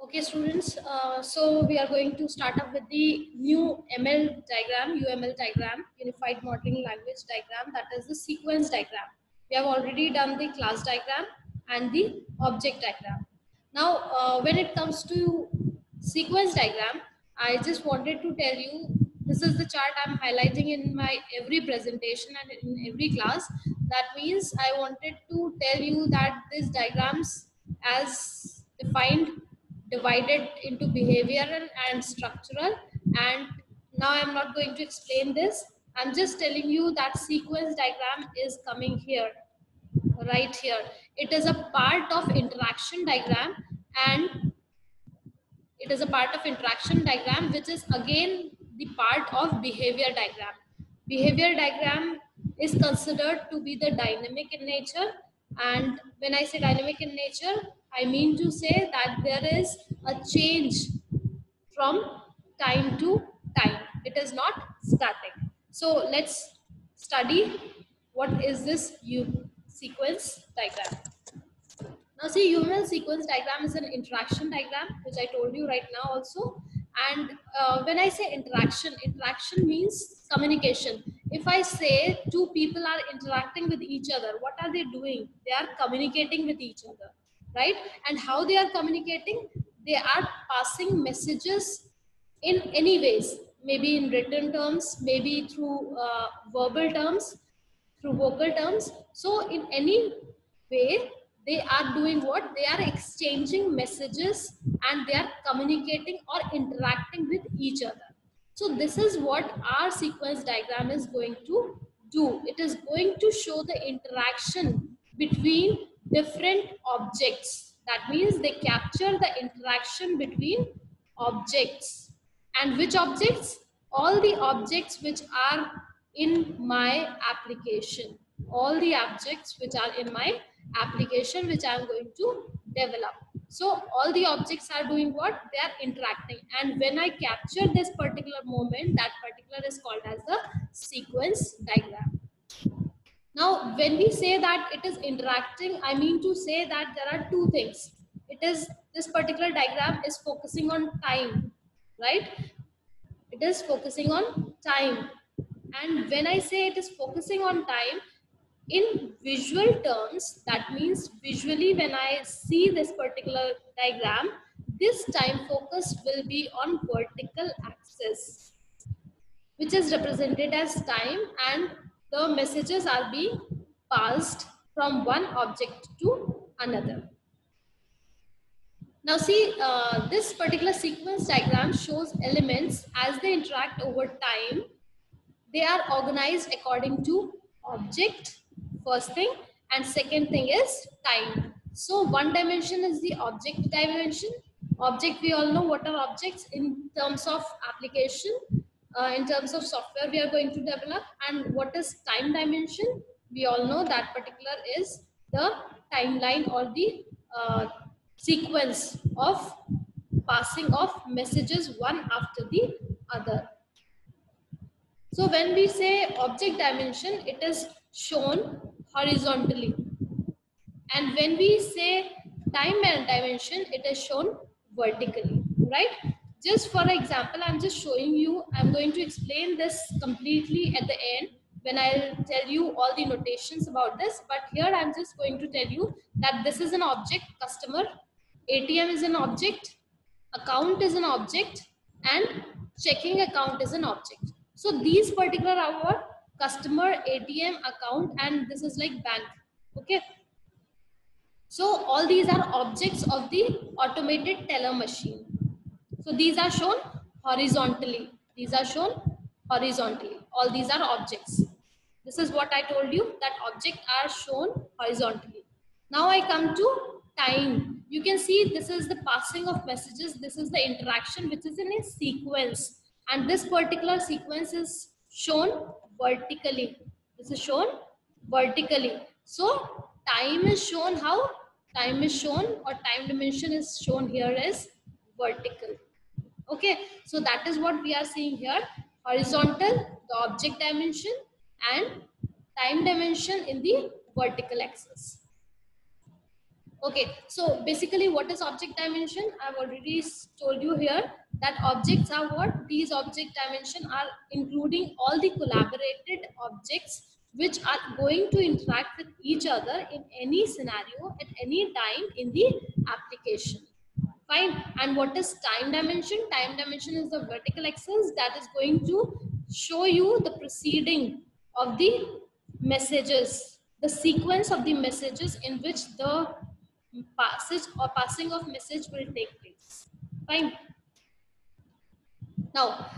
Okay, students, so we are going to start up with the new ML diagram, UML diagram, Unified Modeling Language diagram, that is the sequence diagram. We have already done the class diagram and the object diagram. Now, when it comes to sequence diagram, I just wanted to tell you, this is the chart I'm highlighting in my every presentation and in every class. That means I wanted to tell you that these diagrams as defined divided into behavioral and structural, and now I'm not going to explain this. I'm just telling you that sequence diagram is coming here, right here. It is a part of interaction diagram, and it is a part of interaction diagram, which is again the part of behavior diagram. Behavior diagram is considered to be the dynamic in nature, and when I say dynamic in nature, I mean to say that there is a change from time to time. It is not static. So let's study what is this sequence diagram. Now see, UML sequence diagram is an interaction diagram, which I told you right now also. And when I say interaction, interaction means communication. If I say two people are interacting with each other, what are they doing? They are communicating with each other, right? And how they are communicating? They are passing messages in any ways, maybe in written terms, maybe through verbal terms, through vocal terms. So in any way, they are doing what? They are exchanging messages and they are communicating or interacting with each other. So this is what our sequence diagram is going to do. It is going to show the interaction between different objects. That means they capture the interaction between objects. And which objects? All the objects which are in my application. All the objects which are in my application which I am going to develop. So all the objects are doing what? They are interacting. And when I capture this particular moment, that particular is called as the sequence diagram. Now, when we say that it is interacting, I mean to say that there are two things. It is, this particular diagram is focusing on time, right? It is focusing on time. And when I say it is focusing on time, in visual terms, that means visually when I see this particular diagram, this time focus will be on vertical axis, which is represented as time, and the messages are being passed from one object to another. Now see, this particular sequence diagram shows elements as they interact over time. They are organized according to object, first thing, and second thing is time. So one dimension is the object dimension. Object, we all know what are objects in terms of application, in terms of software we are going to develop. And what is time dimension? We all know that particular is the timeline or the sequence of passing of messages one after the other. So when we say object dimension, it is shown horizontally. And when we say time dimension, it is shown vertically, right? Just for example, I'm just showing you, I'm going to explain this completely at the end when I'll tell you all the notations about this. But here I'm just going to tell you that this is an object, customer, ATM is an object, account is an object, and checking account is an object. So these particular are our customer, ATM, account, and this is like bank. Okay. So all these are objects of the automated teller machine. So these are shown horizontally. These are shown horizontally. All these are objects. This is what I told you, that objects are shown horizontally. Now I come to time. You can see this is the passing of messages. This is the interaction which is in a sequence. And this particular sequence is shown vertically. This is shown vertically. So time is shown how? Time is shown, or time dimension is shown here as vertical. Okay, so that is what we are seeing here. Horizontal, the object dimension, and time dimension in the vertical axis. Okay, so basically what is object dimension? I've already told you here that objects are what? These object dimension are including all the collaborated objects which are going to interact with each other in any scenario at any time in the application. Fine. And what is time dimension? Time dimension is the vertical axis that is going to show you the proceeding of the messages, the sequence of the messages in which the passage or passing of message will take place. Fine. Now,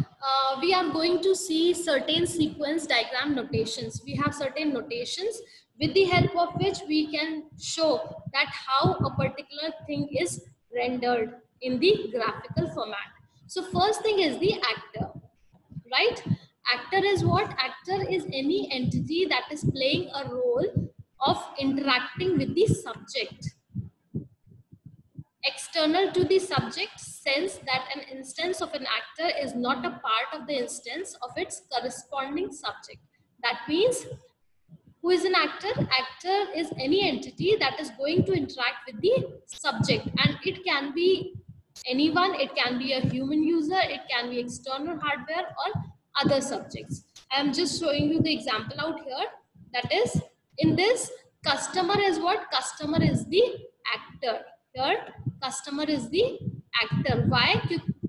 we are going to see certain sequence diagram notations. We have certain notations with the help of which we can show that how a particular thing is rendered in the graphical format. So first thing is the actor, right? Actor is what? Actor is any entity that is playing a role of interacting with the subject. External to the subject sense that an instance of an actor is not a part of the instance of its corresponding subject. That means, who is an actor? Actor is any entity that is going to interact with the subject, and it can be anyone, it can be a human user, it can be external hardware or other subjects. I am just showing you the example out here. That is, in this, customer is what? Customer is the actor. Here, customer is the actor. Why?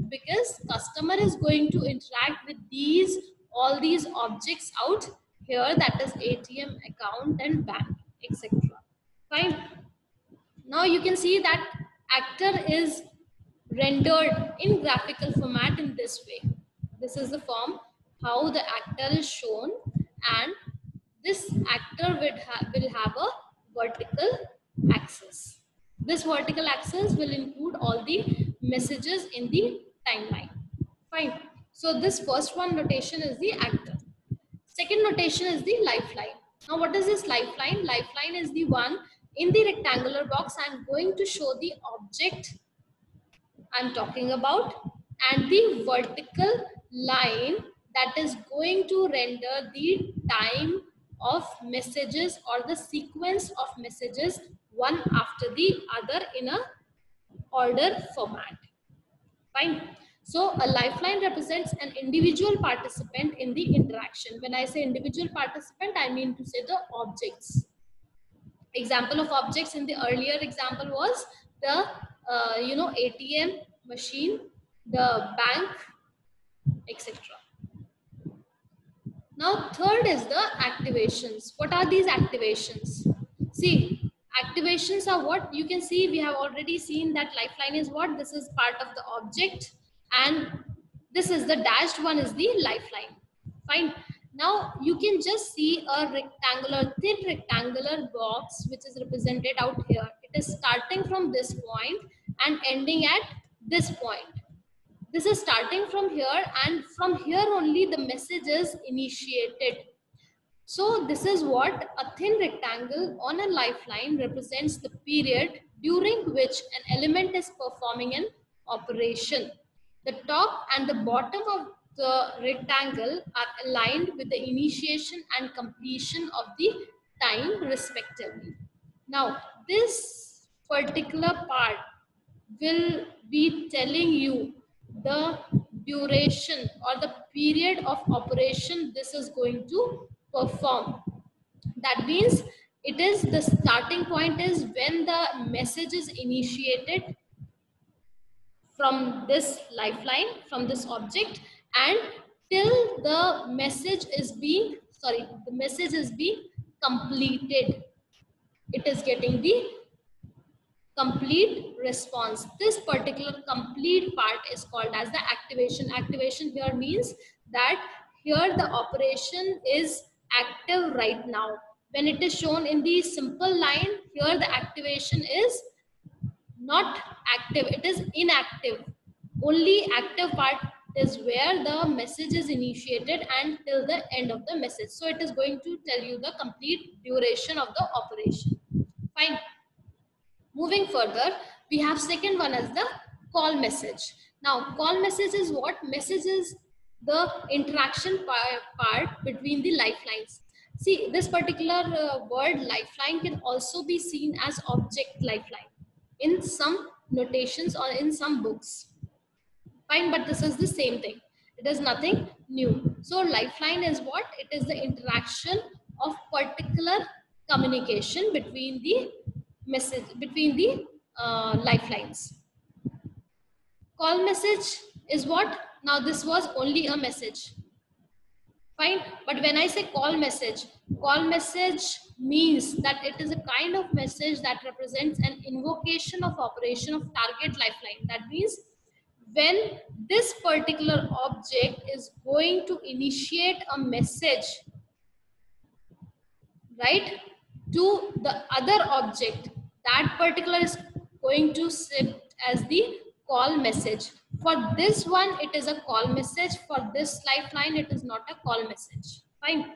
Because customer is going to interact with these all these objects out here, that is ATM, account and bank, etc. Fine. Now you can see that actor is rendered in graphical format in this way. This is the form how the actor is shown, and this actor will have a vertical axis. This vertical axis will include all the messages in the timeline. Fine. So this first one notation is the actor. Second notation is the lifeline. Now what is this lifeline? Lifeline is the one in the rectangular box. I'm going to show the object I'm talking about and the vertical line that is going to render the time of messages or the sequence of messages one after the other in a order format. Fine. So a lifeline represents an individual participant in the interaction. When I say individual participant, I mean to say the objects. Example of objects in the earlier example was the ATM machine, the bank, etc. Now third is the activations. What are these activations? See, activations are what you can see. We have already seen that lifeline is what? This is part of the object, and this is the dashed one is the lifeline. Fine. Now you can just see a rectangular, thin rectangular box which is represented out here. It is starting from this point and ending at this point. This is starting from here, and from here only the message is initiated. So this is what a thin rectangle on a lifeline represents the period during which an element is performing an operation. The top and the bottom of the rectangle are aligned with the initiation and completion of the time respectively. Now this particular part will be telling you the duration or the period of operation this is going to perform. That means it is the starting point is when the message is initiated from this lifeline, from this object, and till the message is being completed. It is getting the complete response. This particular complete part is called as the activation. Activation here means that here the operation is active right now. When it is shown in the simple line, here the activation is not active, it is inactive. Only active part is where the message is initiated and till the end of the message. So it is going to tell you the complete duration of the operation. Fine. Moving further, we have second one as the call message. Now, call message is what? Message is the interaction part between the lifelines. See, this particular word lifeline can also be seen as object lifeline in some notations or in some books. Fine, but this is the same thing. It is nothing new. So lifeline is what? It is the interaction of particular communication between the message, between the lifelines. Call message is what? Now this was only a message. Fine, but when I say call message means that it is a kind of message that represents an invocation of operation of target lifeline. That means when this particular object is going to initiate a message, right, to the other object, that particular is going to sit as the call message. For this one, it is a call message. For this lifeline, it is not a call message. Fine.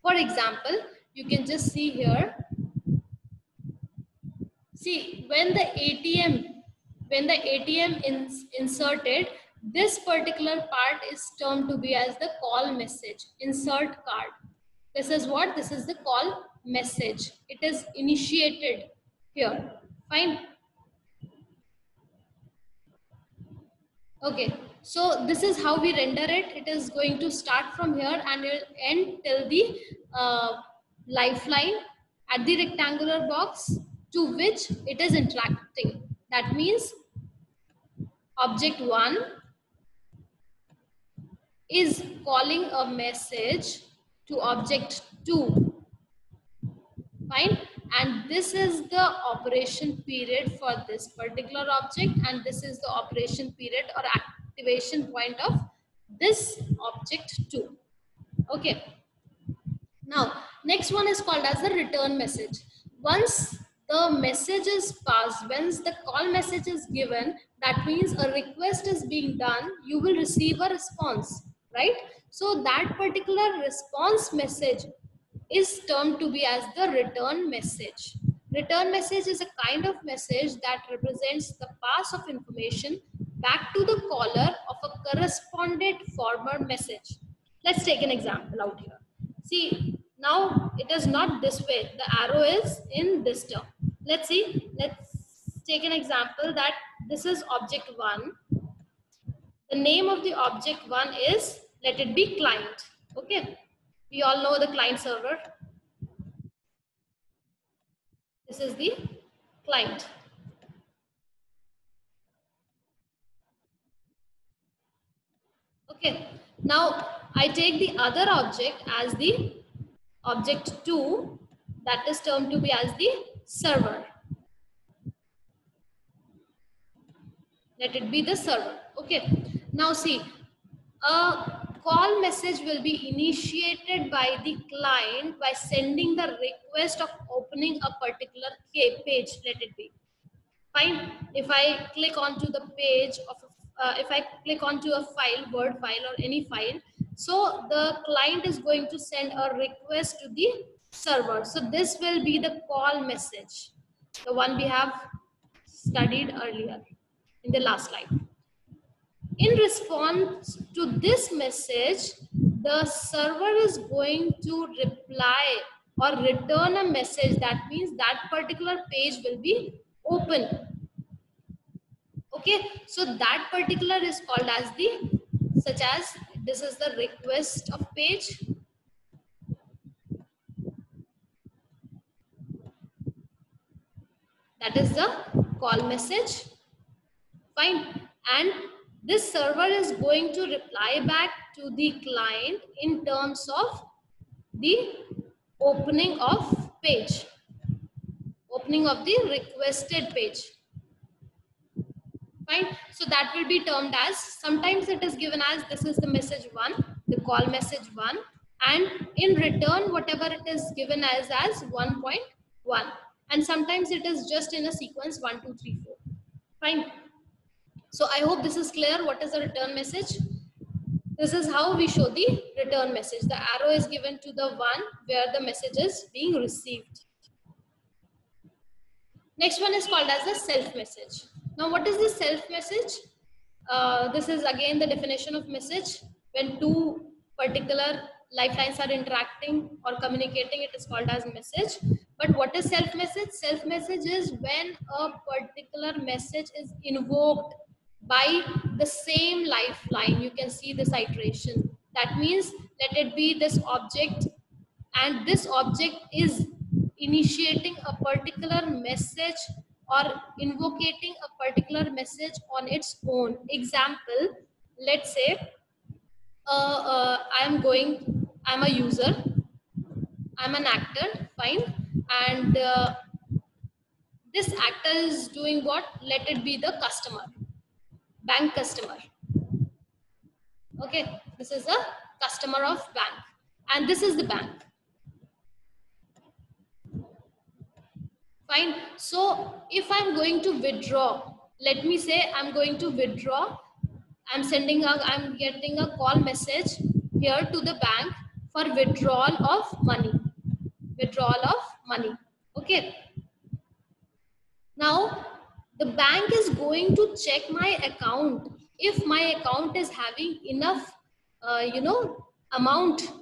For example, you can just see here. See, when the ATM is inserted, this particular part is termed to be as the call message. Insert card. This is what? This is the call message. It is initiated here. Fine. Okay. So this is how we render it. It is going to start from here and it will end till the lifeline at the rectangular box to which it is interacting. That means object 1 is calling a message to object 2. Fine. And this is the operation period for this particular object, and this is the operation period or activation point of this object 2. Okay. Now, next one is called as the return message. Once the message is passed, once the call message is given, that means a request is being done, you will receive a response, right? So that particular response message is termed to be as the return message. Return message is a kind of message that represents the pass of information back to the caller of a correspondent former message. Let's take an example out here. See, now it is not this way. The arrow is in this term. Let's see. Let's take an example that this is object 1. The name of the object 1 is, let it be client. Okay. We all know the client server. This is the client. Okay. Now I take the other object as the object 2, that is termed to be as the server. Let it be the server. Okay. Now see, a call message will be initiated by the client by sending the request of opening a particular page. Let it be. Fine. If I click onto the page of, if I click onto a file, Word file or any file, so the client is going to send a request to the server. So this will be the call message, the one we have studied earlier in the last slide. In response to this message, the server is going to reply or return a message. That means that particular page will be open. Okay, so that particular is called as the, such as this is the request of page. That is the call message. Fine. And this server is going to reply back to the client in terms of the opening of page, opening of the requested page. Fine. So that will be termed as, sometimes it is given as this is the message 1, the call message 1, and in return whatever it is given as 1.1, and sometimes it is just in a sequence 1, 2, 3, 4. Fine. So I hope this is clear. What is the return message? This is how we show the return message. The arrow is given to the one where the message is being received. Next one is called as the self message. Now what is the self message? This is again the definition of message. When two particular lifelines are interacting or communicating, it is called as message. But what is self message? Self message is when a particular message is invoked by the same lifeline. You can see this iteration. That means let it be this object, and this object is initiating a particular message or invocating a particular message on its own. Example, let's say I'm a user, I'm an actor, fine, and this actor is doing what? Let it be the customer, bank customer. Okay, this is a customer of bank, and this is the bank. Fine. So if I'm going to withdraw, let me say I'm going to withdraw. I'm getting a call message here to the bank for withdrawal of money. Withdrawal of money. Okay. Now the bank is going to check my account. If my account is having enough, amount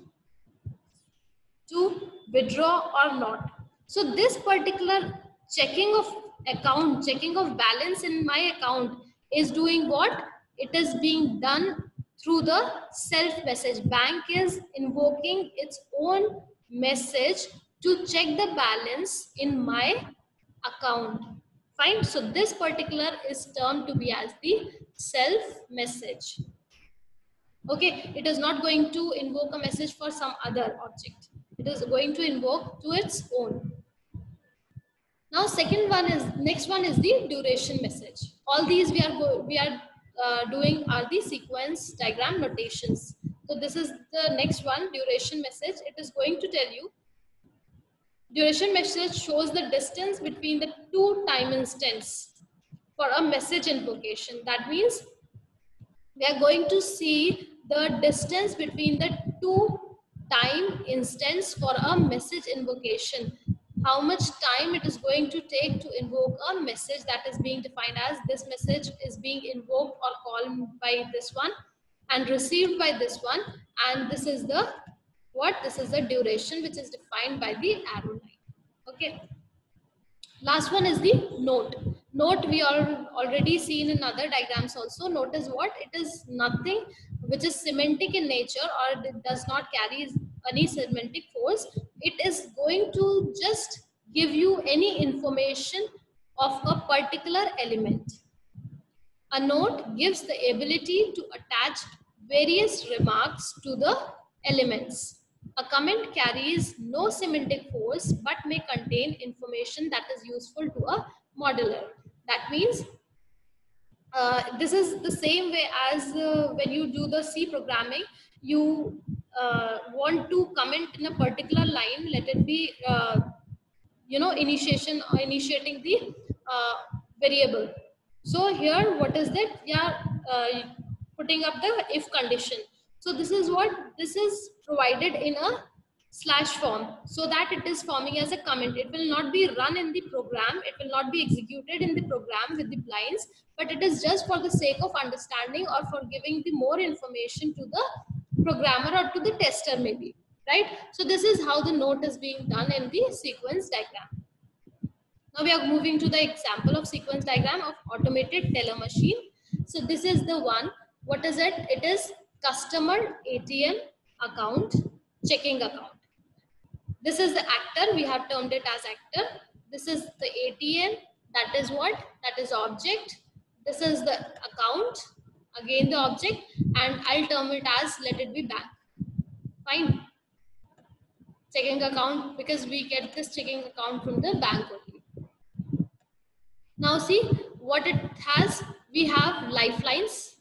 to withdraw or not. So this particular checking of account, checking of balance in my account is doing what? It is being done through the self message. Bank is invoking its own message to check the balance in my account. Fine. So this particular is termed to be as the self message. Okay, it is not going to invoke a message for some other object. It is going to invoke to its own. Now, next one is the duration message. All these we are doing are the sequence diagram notations. So this is the next one, duration message. It is going to tell you duration message shows the distance between the two time instants for a message invocation. That means we are going to see the distance between the two time instants for a message invocation. How much time it is going to take to invoke a message that is being defined as this message is being invoked or called by this one and received by this one, and this is the what? This is the duration which is defined by the arrow line. Okay. Last one is the note. Note we are already seen in other diagrams also. Note is what? It is nothing which is semantic in nature or it does not carry any semantic force. It is going to just give you any information of a particular element. A note gives the ability to attach various remarks to the elements. A comment carries no semantic force but may contain information that is useful to a modeler. That means this is the same way as when you do the C programming, you want to comment in a particular line, let it be, initiating the variable. So here, what is that? We are putting up the if condition. So this is what? This is provided in a slash form so that it is forming as a comment. It will not be run in the program. It will not be executed in the program with the blinds, but it is just for the sake of understanding or for giving the more information to the programmer or to the tester maybe, right? So this is how the note is being done in the sequence diagram. Now we are moving to the example of sequence diagram of automated teller machine. So this is the one. What is it? It is customer ATM account, checking account. This is the actor. We have termed it as actor. This is the ATM. That is what? That is object. This is the account. Again the object. And I'll term it as let it be bank. Fine. Checking account, because we get this checking account from the bank only. Now see what it has. We have lifelines.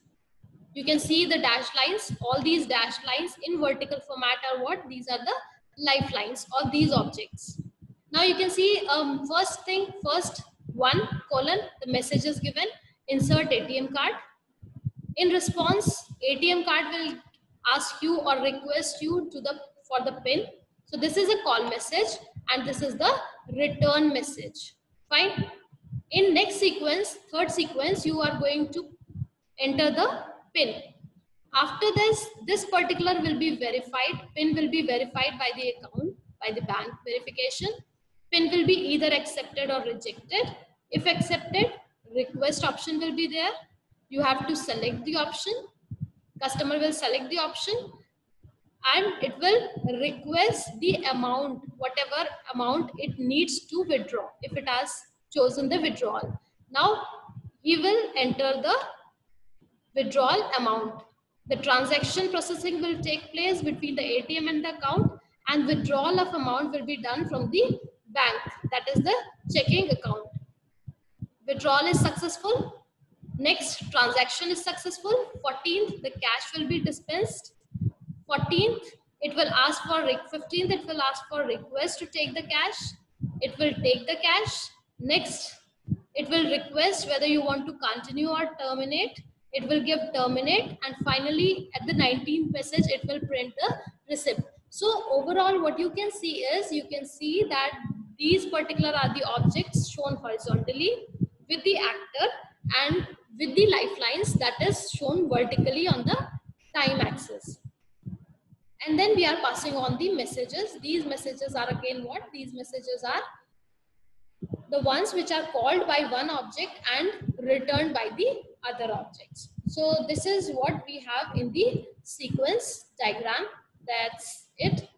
You can see the dashed lines. All these dashed lines in vertical format are what? These are the lifelines of these objects. Now you can see first one colon, the message is given, insert ATM card. In response, ATM card will ask you or request you for the PIN. So this is a call message and this is the return message. Fine. In next sequence, third sequence, you are going to enter the PIN. After this particular will be verified, PIN will be verified by the account, by the bank verification. PIN will be either accepted or rejected. If accepted, request option will be there. You have to select the option. Customer will select the option and it will request the amount, whatever amount it needs to withdraw, if it has chosen the withdrawal. Now he will enter the withdrawal amount. The transaction processing will take place between the ATM and the account, and withdrawal of amount will be done from the bank, that is the checking account. Withdrawal is successful. Next transaction is successful. 14th, the cash will be dispensed. 14th, it will ask for 15th, it will ask for request to take the cash. It will take the cash. Next, it will request whether you want to continue or terminate. It will give terminate, and finally at the 19th message it will print the receipt. So overall what you can see is, you can see that these particular are the objects shown horizontally with the actor and with the lifelines that is shown vertically on the time axis. And then we are passing on the messages. These messages are again what? These messages are the ones which are called by one object and returned by the other objects. So this is what we have in the sequence diagram. That's it.